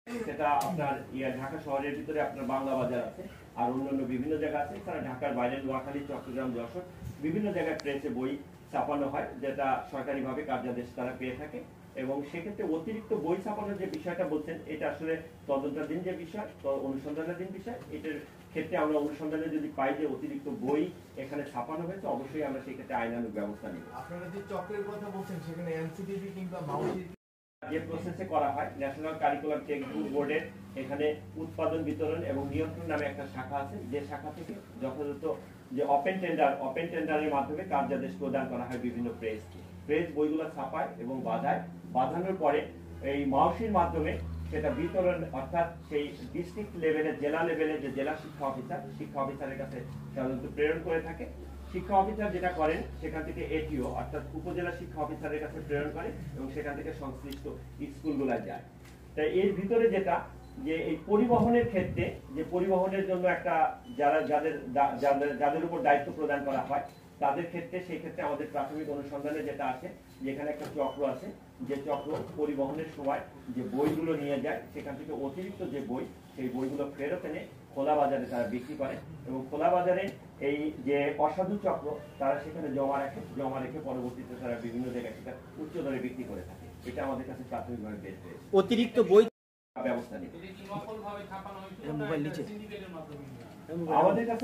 সেটা আপনার ঢাকা শহরের ভিতরে আপনার বাংলা বাজার আছে আর অন্যান্য বিভিন্ন জায়গা আছে। তারা ঢাকার বাইরে নোয়াখালী, চট্টগ্রাম, যশোর বিভিন্ন জায়গায় প্রেসে বই ছাপানো হয়, যেটা সরকারিভাবে কার্যাদেশ তারা পেয়ে থাকে। এবং সেক্ষেত্রে অতিরিক্ত বই ছাপানোর যে বিষয়টা বলছেন, এটা আসলে তদন্তাধীন যে বিষয়, অনুসন্ধানাধীন বিষয়। এটার ক্ষেত্রে আমরা অনুসন্ধানে যদি পাই যে অতিরিক্ত বই এখানে ছাপানো হয়েছে, অবশ্যই আমরা সেই ক্ষেত্রে আইনানুগ ব্যবস্থা নিব। আপনারা যে চক্রের কথা বলছেন, সেখানে এনসিটিভি কিংবা মাউসি যে প্রসেসে করা হয়, ন্যাশনাল কারিকুলাম টেক্সটবুক বোর্ডের এখানে উৎপাদন, বিতরণ এবং নিয়ন্ত্রণ নামে একটা শাখা আছে, যে শাখা থেকে যথাযথ যে ওপেন টেন্ডারের মাধ্যমে কার্যাদেশ প্রদান করা হয় বিভিন্ন প্রেস বইগুলো ছাপায় এবং বাঁধানোর পরে এই মাউসির মাধ্যমে সেটা বিতরণ, অর্থাৎ সেই ডিস্ট্রিক্ট লেভেলে, জেলা লেভেলে যে জেলা শিক্ষা অফিসারের কাছে সাধারণত প্রেরণ করে থাকে। শিক্ষা অফিসার যেটা করেন, সেখান থেকে এটিও অর্থাৎ উপজেলা শিক্ষা অফিসারের কাছে প্রেরণ করে এবং সেখান থেকে সংশ্লিষ্ট স্কুলগুলোয় যায়। তাই এর ভিতরে যেটা যে এই পরিবহনের ক্ষেত্রে, যে পরিবহনের জন্য একটা যাদের উপর দায়িত্ব প্রদান করা হয়, তাদের ক্ষেত্রে সেই ক্ষেত্রে আমাদের প্রাথমিক অনুসন্ধানে যেটা আছে, যেখানে একটা চক্র আছে, যে চক্র পরিবহনের সময় যে বইগুলো নিয়ে যায়, সেখান থেকে অতিরিক্ত যে বই, সেই বইগুলো ফেরত এনে খোলা বাজারে তারা বিক্রি করে এবং খোলা বাজারে এই যে অসাধু চক্র, তারা সেখানে জমা রেখে পরবর্তীতে তারা বিভিন্ন জায়গায় সেটা উচ্চ দরে বিক্রি করে থাকে। এটা আমাদের কাছে প্রাথমিকভাবে বের হয়েছে। অতিরিক্ত বই ব্যবস্থা নিতে মোবাইল নিচে আমাদের কাছে